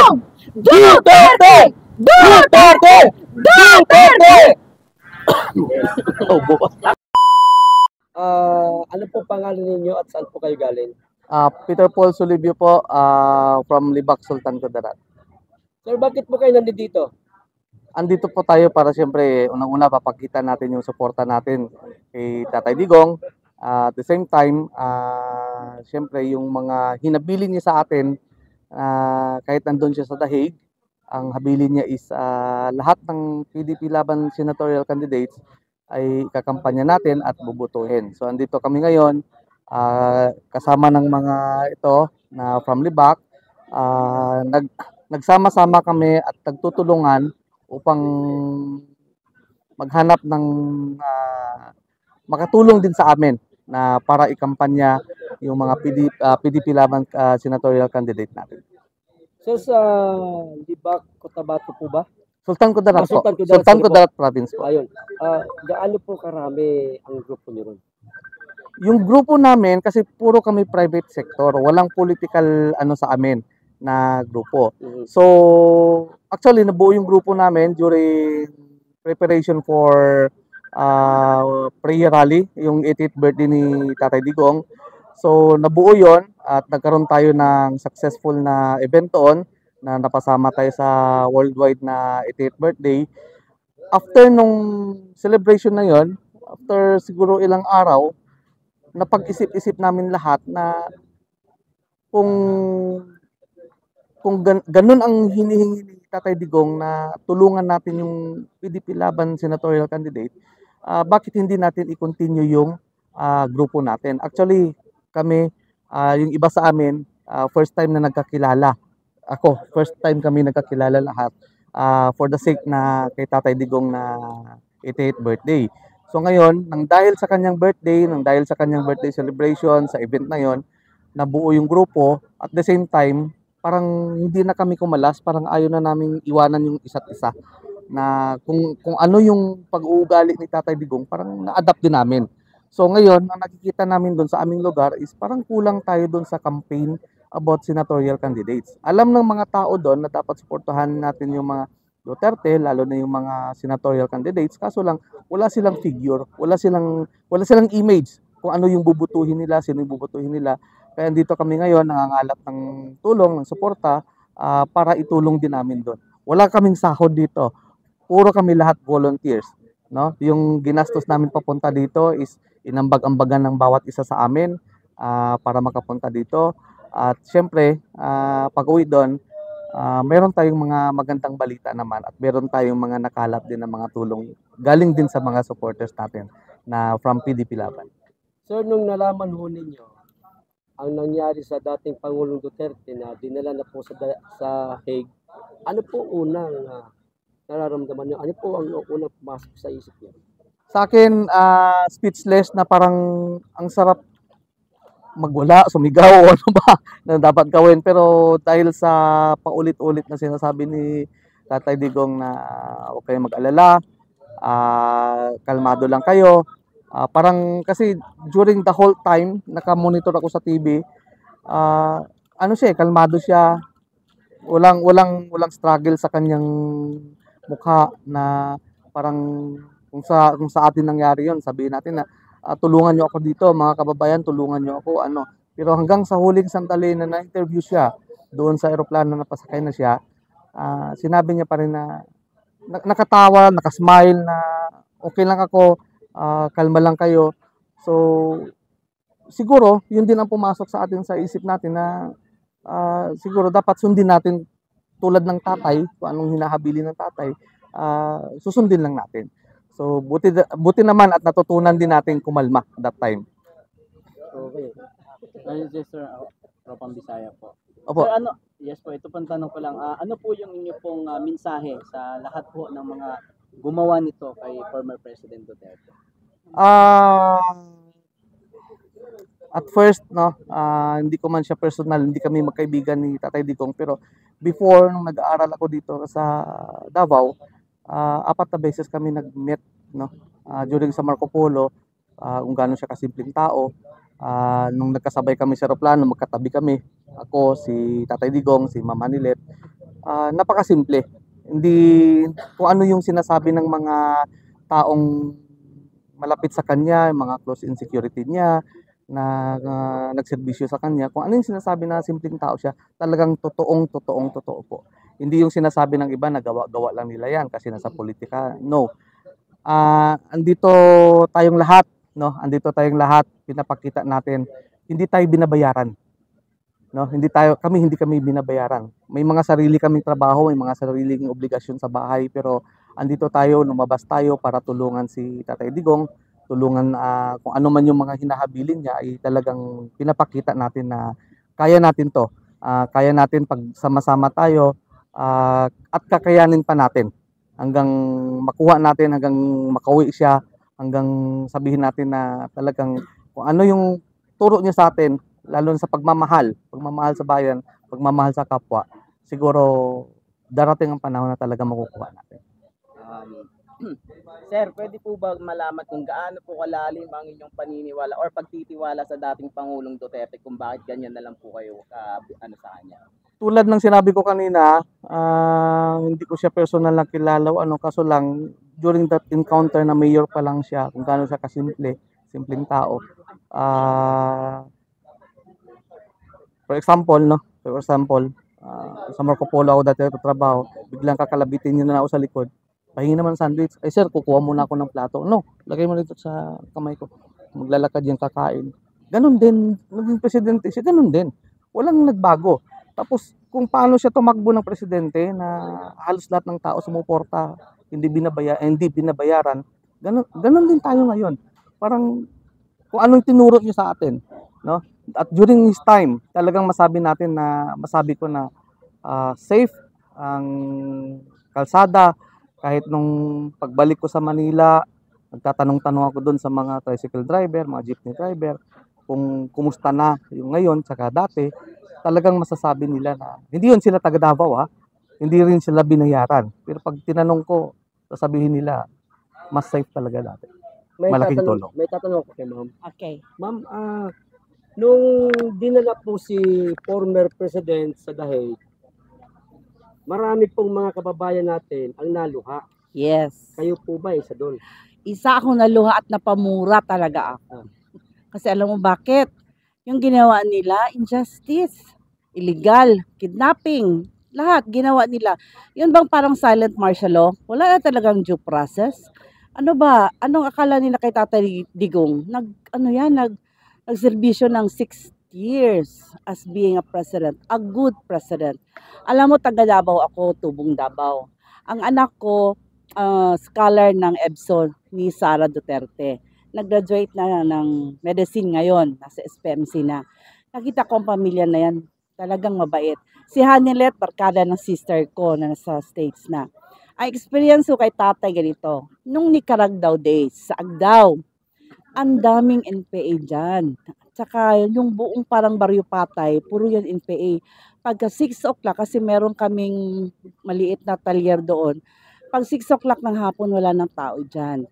Digong! Duterte! Duterte! Duterte! Ano po pangalan ninyo at saan po kayo galing? Peter Paul Solibio po, from Libak, Sultan Kudarat. Sir, bakit po kayo nandito? Andito po tayo para siyempre unang-una papakita natin yung suporta natin kay Tatay Digong. At the same time, siyempre yung mga hinabilin niya sa atin, kahit nandun siya sa The Hague, ang habilin niya is lahat ng PDP laban senatorial candidates ay kakampanya natin at bubutuhin. So andito kami ngayon, kasama ng mga ito na from Libak, nagsama-sama kami at nagtutulungan upang maghanap ng makatulong din sa amin na para ikampanya yung mga PDP laban senatorial candidate natin. So sa Libak, Cotabato po ba? Sultan Kudarat po. Sultan Sultan Kudarat province po. Ayun. Gaano po karami ang grupo niyo ron? Yung grupo namin kasi puro kami private sector, walang political ano sa amin na grupo. So actually nabuo yung grupo namin during preparation for prayer rally, yung 80th birthday ni Tatay Digong. So nabuo yon at nagkaroon tayo ng successful na event doon na napasama tayo sa worldwide na 80th birthday. After nung celebration na yon, after siguro ilang araw, napag-isip-isip namin lahat na kung ganun ang hinihingi ni Tatay Digong na tulungan natin yung PDP laban senatorial candidate, bakit hindi natin i-continue yung grupo natin? Actually, kami, yung iba sa amin, first time na nagkakilala. Ako, first time kami nagkakilala lahat for the sake na kay Tatay Digong na 88th birthday. So ngayon, nang dahil sa kanyang birthday celebration, sa event na yon, nabuo yung grupo. At the same time, parang hindi na kami kumalas, parang ayaw na namin iwanan yung isa't isa. Na kung ano yung pag-uugali ni Tatay Digong, parang na-adapt din namin. So ngayon, ang nakikita namin doon sa aming lugar is parang kulang tayo doon sa campaign about senatorial candidates. Alam ng mga tao doon na dapat suportahan natin yung mga Duterte, lalo na yung mga senatorial candidates, kaso lang wala silang figure, wala silang image kung ano yung bubutuhin nila, sino yung bubutuhin nila. Kaya dito kami ngayon nangangalap ng tulong, ng suporta para itulong din namin doon. Wala kaming sahod dito. Puro kami lahat volunteers, no? Yung ginastos namin papunta dito is inambag-ambagan ng bawat isa sa amin para makapunta dito. At syempre, pag-uwi doon, meron tayong mga magandang balita naman at meron tayong mga nakalap din ng mga tulong galing din sa mga supporters natin na from PDP Laban. Sir, nung nalaman ho ninyo ang nangyari sa dating Pangulong Duterte na dinala na po sa Hague, ano po unang nararamdaman niyo? Ano po ang unang pumasok sa isip niyo? Sa akin, speechless na parang ang sarap magwala, sumigaw o ano ba na dapat gawin. Pero dahil sa paulit-ulit na sinasabi ni Tatay Digong na huwag kayong mag-alala, kalmado lang kayo. Parang kasi during the whole time, nakamonitor ako sa TV, ano siya, kalmado siya. Walang struggle sa kanyang mukha na parang kung sa atin nangyari yon, sabihin natin na tulungan niyo ako dito, mga kababayan, tulungan niyo ako, ano. Pero hanggang sa huling sandali na na-interview siya doon sa eroplano na pasakay na siya, sinabi niya pa rin na nakatawa, nakasmile na okay lang ako, kalma lang kayo. So siguro yun din ang pumasok sa atin sa isip natin na siguro dapat sundin natin tulad ng tatay, kung anong hinahabili ng tatay, susundin lang natin. So buti naman at natutunan din natin kumalma that time. Okay. Sir, Tropang Bisaya po. Opo. Sir, yes po, ito pang tanong ko lang. Ano po yung inyo pong mensahe sa lahat po ng mga gumawa nito kay former President Duterte? At first, no, hindi ko man siya personal, hindi kami magkaibigan ni Tatay Digong, pero before nung nag-aaral ako dito sa Davao, 4 na beses kami nag-meet, no, during sa Marco Polo, kung gaano siya kasimpleng tao. Nung nagkasabay kami sa eroplano, magkatabi kami, ako, si Tatay Digong, si Ma'am Anilet, napakasimple. Hindi kung ano yung sinasabi ng mga taong malapit sa kanya, yung mga close in security niya na nagserbisyo sa kanya, kung ano yung sinasabi na simpleng tao siya, talagang totoo po. Hindi yung sinasabi ng iba na gawa-gawa lang nila yan kasi nasa politika. No. Andito tayong lahat, no? Andito tayong lahat, pinapakita natin, hindi tayo binabayaran. No, hindi kami binabayaran. May mga sarili kaming trabaho, may mga sariling obligasyon sa bahay, pero andito tayo, lumabas tayo para tulungan si Tatay Digong, tulungan kung ano man yung mga hinahabilin niya ay talagang pinapakita natin na kaya natin 'to. Kaya natin pag sama-sama tayo at kakayanin pa natin hanggang makuha natin, hanggang makauwi siya, hanggang sabihin natin na talagang kung ano yung turo niya sa atin, lalo na sa pagmamahal sa bayan, pagmamahal sa kapwa, siguro darating ang panahon na talaga makukuha natin. Sir, pwede po ba malaman kung gaano po kalalim ang inyong paniniwala or pagtitiwala sa dating Pangulong Duterte kung bakit ganyan na lang po kayo sa kanya? Tulad ng sinabi ko kanina, hindi ko siya personal na kilala o kaso lang during that encounter na mayor pa lang siya, kung gaano siya simpleng tao. For example, sa Marco Polo ako dati trabaho, biglang kakalabitin niya na ako sa likod. Pahingi naman sandwich. Ay sir, kukuha muna ako ng plato. No, lagay mo dito sa kamay ko. Maglalakad yung kakain. Ganon din, naging presidente siya, ganon din. Walang nagbago. Tapos kung paano siya tumakbo ng presidente na halos lahat ng tao sumuporta, hindi binabayaran, ganon din tayo ngayon. Parang kung anong tinuro niya sa atin, no? At during his time, talagang masabi ko na safe ang kalsada. Kahit nung pagbalik ko sa Manila, nagtatanong-tanong ako doon sa mga tricycle driver, mga jeepney driver, kung kumusta na yung ngayon tsaka dati, talagang masasabi nila na hindi yun sila taga Davao, hindi rin sila binayaran. Pero pag tinanong ko, sasabihin nila, mas safe talaga dati. Malaking tulong. May tatanong ako kay ma'am. Okay. Ma'am, nung dinala po si former President sa Dahig, marami pong mga kababayan natin ang naluha. Yes. Kayo po ba isa doon? Isa akong naluha at napamura talaga ako. Kasi alam mo bakit? Yung ginawa nila, injustice, illegal, kidnapping, lahat ginawa nila. Yun bang parang silent martial law? Wala na talagang due process. Ano ba? Anong akala nila kay Tatay Digong? Nagserbisyo ng 6 years as being a president, a good president. Alam mo, taga Davao ako, tubong Davao. Ang anak ko, scholar ng EBSO ni Sara Duterte. Nag-graduate na ng medicine ngayon, nasa SPMC na. Nakita ko ang pamilya na yan, talagang mabait. Si Hanilet, barkada ng sister ko na nasa States na. Ang experience ko kay tatay ganito, nung Nicaragua days, sa Agdao, ang daming NPA dyan. Tsaka yung buong parang Barrio Patay, puro yan NPA. Pagka 6 o'clock, kasi meron kaming maliit na talyer doon, pag 6 o'clock ng hapon, wala ng tao dyan.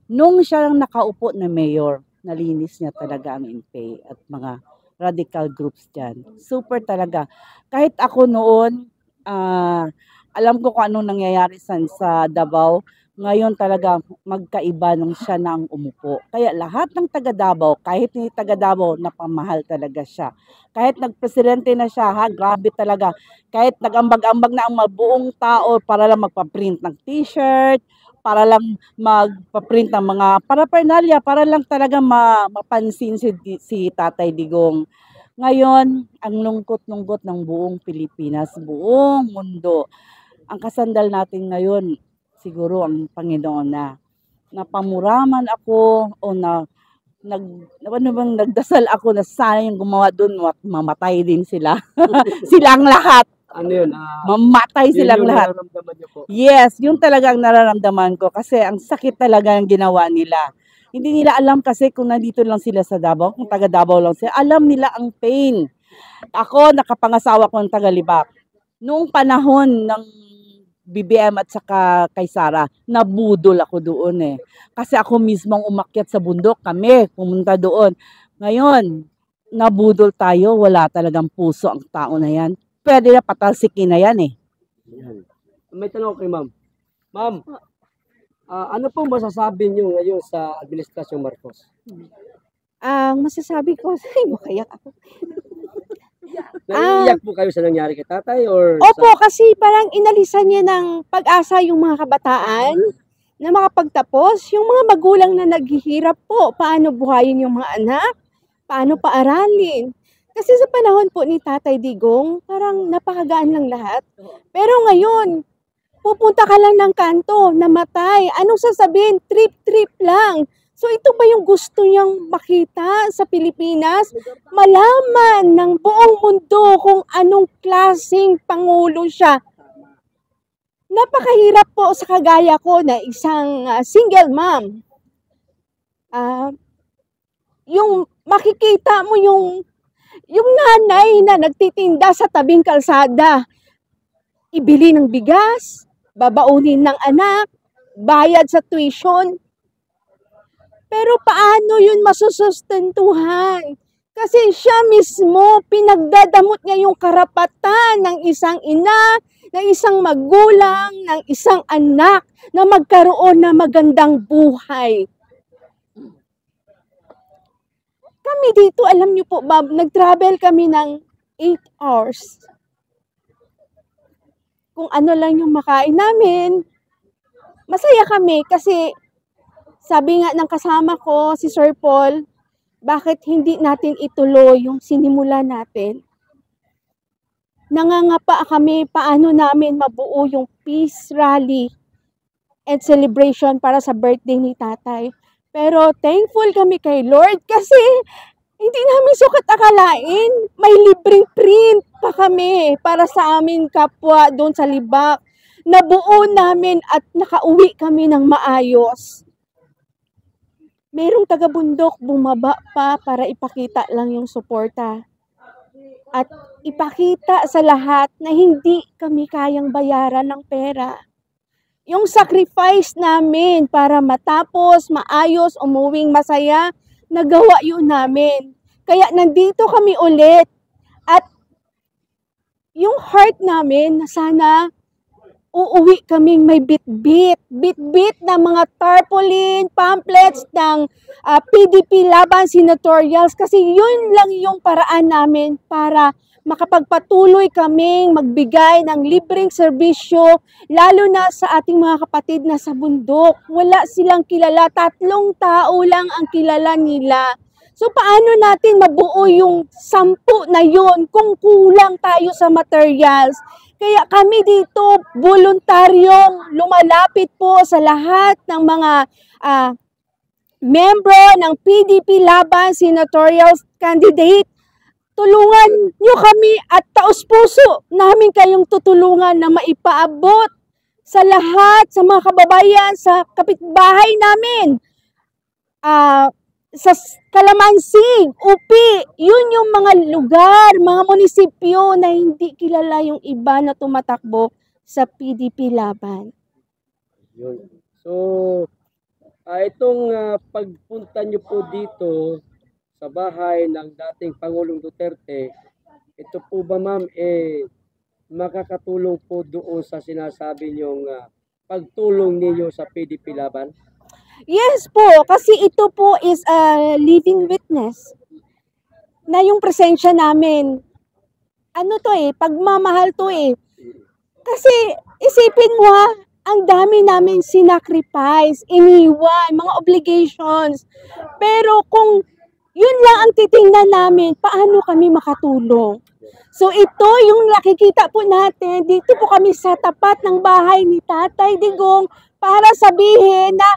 Nung siya lang nakaupo na mayor, nalinis niya talaga ang NPA at mga radical groups dyan. Super talaga. Kahit ako noon, alam ko kung anong nangyayari sa Davao. Ngayon talaga magkaiba nung siya na ang umupo. Kaya lahat ng taga Davao, kahit hindi taga Davao, napamahal talaga siya. Kahit nagpresidente na siya, grabe talaga. Kahit nag-ambag-ambag na ang mabuong tao para lang magpa-print ng t-shirt, para lang magpa-print ng mga paraphernalia, para lang talaga mapansin si Tatay Digong. Ngayon, ang lungkot-lungkot ng buong Pilipinas, buong mundo. Ang kasandal natin ngayon, siguro ang Panginoon na napamuraman ako o nagdasal ako na sana yung gumawa doon at mamatay din sila. Silang lahat. Ano yun? Mamatay silang lahat. Niyo po. Yes, yung talagang nararamdaman ko kasi ang sakit talaga ng ginawa nila. Hindi nila alam kasi kung nandito lang sila sa Davao, kung taga Davao lang sila, alam nila ang pain. Ako, nakapangasawa ko ng taga Libak. Noong panahon ng BBM at saka kay Sara, nabudol ako doon Kasi ako mismong umakyat sa bundok, kami pumunta doon. Ngayon, nabudol tayo, wala talagang puso ang tao na yan. Pwede na patalsikin na yan Yan. May tanong ko kay ma'am. Ma'am, ano po masasabi niyo ngayon sa Administrasyong Marcos? Ang masasabi ko, ay, makayak ako. Naiiyak po kayo sa nangyari kay tatay or Opo, kasi parang inalisan niya ng pag-asa yung mga kabataan na makapagtapos. Yung mga magulang na naghihirap po, paano buhayin yung mga anak, paano paaralin. Kasi sa panahon po ni Tatay Digong, parang napakagaan lang lahat. Pero ngayon, pupunta ka lang ng kanto, namatay. Anong sasabihin? Trip-trip lang. So ito ba yung gusto niyang makita sa Pilipinas? Malaman ng buong mundo kung anong klaseng pangulo siya. Napakahirap po sa kagaya ko na isang single mom. Yung makikita mo yung nanay na nagtitinda sa tabing kalsada, ibili ng bigas, babaunin ng anak, bayad sa tuition. Pero paano yun masusustentuhan? Kasi siya mismo, pinagdadamot niya yung karapatan ng isang ina, ng isang magulang, ng isang anak na magkaroon ng magandang buhay. Kami dito, alam niyo po, Bob, nag-travel kami ng 8 hours. Kung ano lang yung makain namin, masaya kami kasi sabi nga ng kasama ko, si Sir Paul, bakit hindi natin ituloy yung sinimula natin? Nangangapa kami paano namin mabuo yung peace rally and celebration para sa birthday ni tatay. Pero thankful kami kay Lord kasi hindi namin sukat akalain. May libreng print pa kami para sa amin kapwa doon sa Libak. Nabuo namin at nakauwi kami ng maayos. Merong taga-bundok bumaba pa para ipakita lang yung suporta. At ipakita sa lahat na hindi kami kayang bayaran ng pera. Yung sacrifice namin para matapos, maayos, umuwing masaya, nagawa yun namin. Kaya nandito kami ulit. At yung heart namin na sana uuwi kaming may bit-bit na mga tarpaulin, pamphlets ng PDP laban senatorials kasi yun lang yung paraan namin para makapagpatuloy kaming magbigay ng libreng serbisyo lalo na sa ating mga kapatid na sa bundok. Wala silang kilala, 3 tao lang ang kilala nila. So paano natin mabuo yung 10 na yun kung kulang tayo sa materials? Kaya kami dito, voluntaryong lumalapit po sa lahat ng mga membro ng PDP Laban Senatorial Candidate. Tulungan nyo kami at taos-puso namin kayong tutulungan na maipaabot sa lahat, sa mga kababayan, sa kapitbahay namin. Sa Calamansig, Upi, yun yung mga lugar, mga munisipyo na hindi kilala yung iba na tumatakbo sa PDP Laban. yun? So, itong pagpunta nyo po dito sa bahay ng dating Pangulong Duterte, ito po ba ma'am, makakatulong po doon sa sinasabi nyong pagtulong ninyo sa PDP Laban? Yes po, kasi ito po is a living witness na yung presensya namin. Ano to pagmamahal to Kasi isipin mo ang dami namin sinacrifice, iniwan, mga obligations. Pero kung yun lang ang titingnan namin, paano kami makatulong? So ito yung nakikita po natin, dito po kami sa tapat ng bahay ni Tatay Digong para sabihin na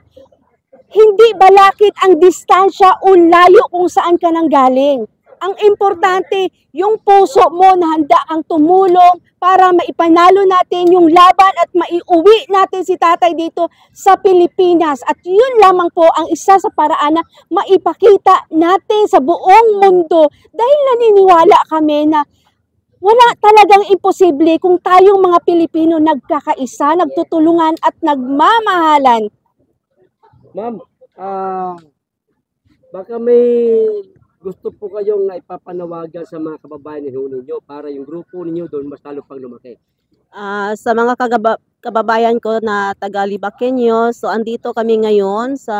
hindi balakid ang distansya o layo kung saan ka nang galing. Ang importante, yung puso mo na handa ang tumulong para maipanalo natin yung laban at maiuwi natin si tatay dito sa Pilipinas. At yun lamang po ang isa sa paraan na maipakita natin sa buong mundo dahil naniniwala kami na wala talagang imposible kung tayong mga Pilipino nagkakaisa, nagtutulungan at nagmamahalan. Ma'am, baka may gusto po kayong ipapanawagan sa mga kababayan ninyo para yung grupo ninyo doon mas lalo pang lumaki. Sa mga kababayan ko na taga Libaqueño, so andito kami ngayon sa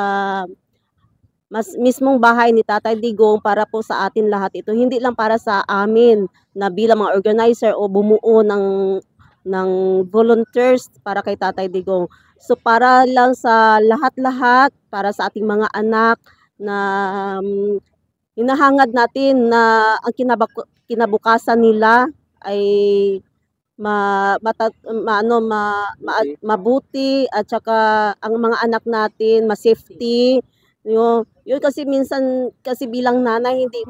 mismong bahay ni Tatay Digong para po sa atin lahat ito. Hindi lang para sa amin na bilang mga organizer o bumuo ng volunteers para kay Tatay Digong. So para lang sa lahat-lahat, para sa ating mga anak na hinahangad natin na ang kinabukasan nila ay mabuti at saka ang mga anak natin ma-safety. Yun kasi minsan kasi bilang nanay hindi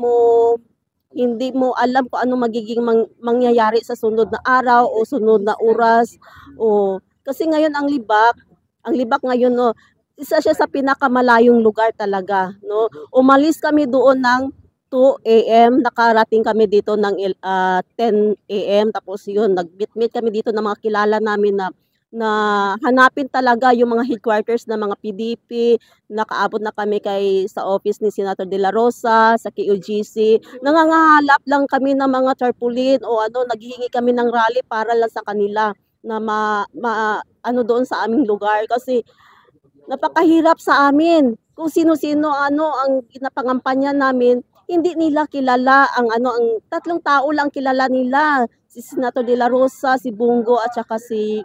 mo alam kung ano magiging mangyayari sa sunod na araw o sunod na oras. O kasi ngayon ang libak ngayon no, isa siya sa pinakamalayong lugar talaga, no. Umalis kami doon ng 2 AM, nakarating kami dito ng 10 AM, tapos yun, nag-meet kami dito ng mga kilala namin na hanapin talaga yung mga headquarters ng mga PDP. Nakaabot na kami sa office ni Senator De La Rosa, sa KOGC. Nangangahalap lang kami ng mga tarpaulin o naghihingi kami ng rally para lang sa kanila na ano doon sa aming lugar kasi napakahirap sa amin. Kung sino-sino ang pinapangampanya namin, hindi nila kilala ang tatlong tao lang kilala nila. Si Senator De La Rosa, si Bungo at saka si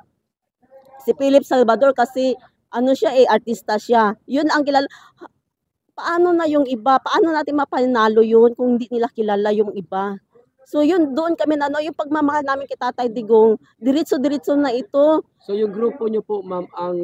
Philip Salvador kasi siya artista siya. Yun ang kilala. Paano na yung iba? Paano natin mapanalo yun kung hindi nila kilala yung iba? So yun, doon kami yung pagmamahal namin kay Tatay Digong, diretso-diretso na ito. So yung grupo nyo po, ma'am, ang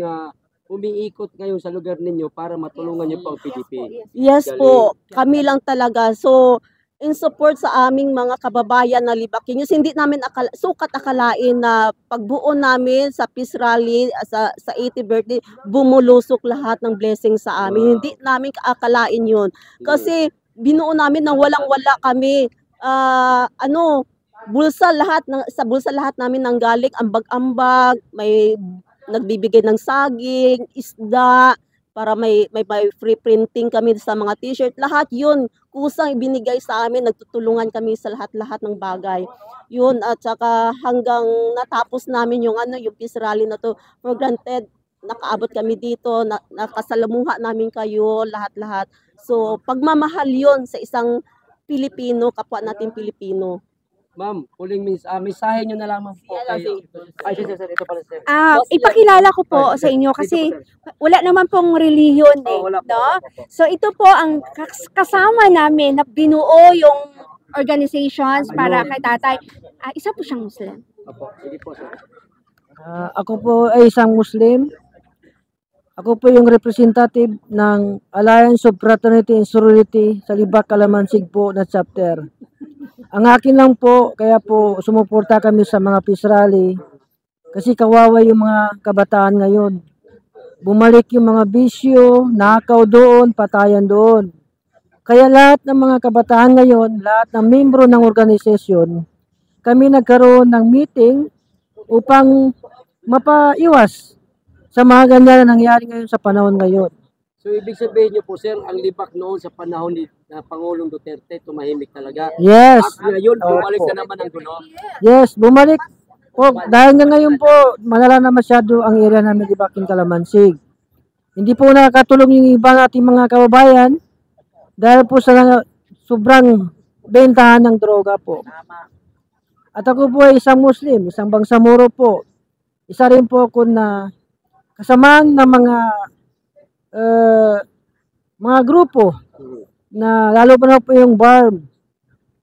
umiikot ngayon sa lugar ninyo para matulungan nyo po ang PDP. Yes po, kami lang talaga. So, in support sa aming mga kababayan na Libaqueños, hindi namin sukat akalain na pagbuo namin sa peace rally, sa 80th birthday, bumulusok lahat ng blessings sa amin. Wow. Hindi namin akalain yun. Kasi binuo namin na walang-wala kami. Sa bulsa lahat namin nanggaling ambag-ambag, may nagbibigay ng saging, isda, para may free printing kami sa mga t-shirt. Lahat yun, kusang ibinigay sa amin, nagtutulungan kami sa lahat-lahat ng bagay. Yun, at saka hanggang natapos namin yung peace rally na to, for granted, nakaabot kami dito, nakasalamuha namin kayo, lahat-lahat. So, pagmamahal yun sa isang Pilipino, kapwa natin Pilipino. Ma'am, huling mensahe nyo na lamang po kayo. Ay, sir, ito pala, sir. Ipakilala ko po sa inyo kasi wala naman pong relihiyon Wala po, no? wala po. So ito po ang kasama namin na binuo yung organizations para kay tatay. Isa po siyang Muslim. Opo, sige po, sir. Ako po ay isang Muslim. Ako po yung representative ng Alliance of Fraternity and Sorority sa Libak, Calamansig po na chapter. Ang akin lang po, kaya po sumuporta kami sa mga peace rally kasi kawawa yung mga kabataan ngayon. Bumalik yung mga bisyo, nakaw doon, patayan doon. Kaya lahat ng mga kabataan ngayon, lahat ng membro ng organisasyon, kami nagkaroon ng meeting upang mapaiwas sa mga ganyan na nangyari ngayon sa panahon ngayon. So, ibig sabihin nyo po, sir, ang Libak noon sa panahon ni Pangulong Duterte, tumahimik talaga. Yes. At ngayon, bumalik na naman ang gulo. Yes, bumalik po. Dahil na ngayon po, malala na masyado ang area namin di Bakin Calamansig. Hindi po nakakatulong yung ibang ating mga kababayan dahil po sa sobrang bentahan ng droga po. At ako po ay isang Muslim, isang Bangsamoro po. Isa rin po ako na kasamaan ng mga grupo na lalo pa na po yung BARM.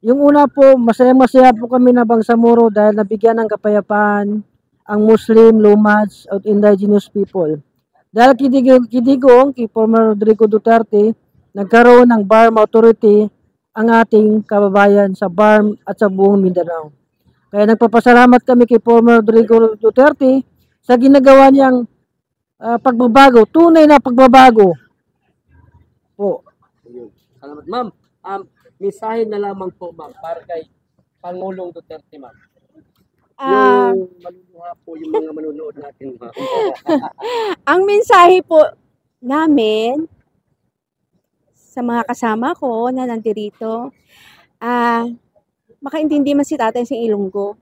Yung una po, masaya-masaya po kami na Bangsamoro dahil nabigyan ng kapayapaan ang Muslim, Lumad at indigenous people. Dahil kidigong kay former Rodrigo Duterte, nagkaroon ng BARM authority ang ating kababayan sa BARM at sa buong Mindanao. Kaya nagpapasalamat kami kay former Rodrigo Duterte sa ginagawa niyang pagbabago, tunay na pagbabago po. Salamat, ma'am. Mensahe na lamang po, ma'am, para kay Pangulong Duterte, ma'am. Yung maluluha po yung mga manonood natin, ma'am. Ang mensahe po namin sa mga kasama ko na nandito, makaintindi man si tatay sa Ilonggo.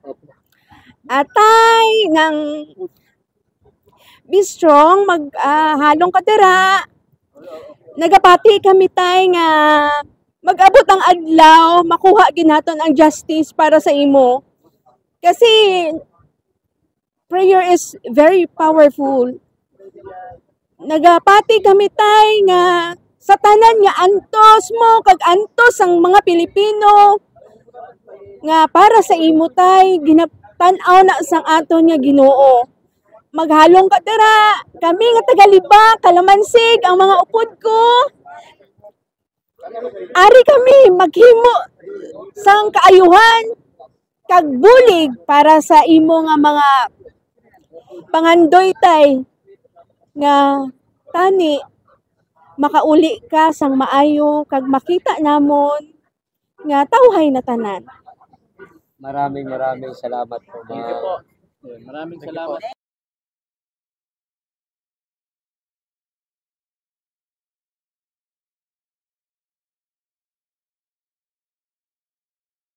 atay ng be strong, halong kadara. Nagapati kami tay nga mag-abot ang adlaw, makuha ginaton ang justice para sa imo. Kasi prayer is very powerful. Nagapati kami tay nga sa tanan nga antos mo kag antos ang mga Pilipino nga para sa imo tay ginatan-aw na sang aton nga Ginoo. Maghalong ka dira, kami nga taga-Libak, Kalamansig, ang mga upod ko. Ari kami maghimo sang kaayuhan kag bulig para sa imo nga mga pangandoy tay nga tani makauli ka sang maayo kag makita namon nga tawhay na tanan. Maraming salamat po. Thank you po. Maraming salamat.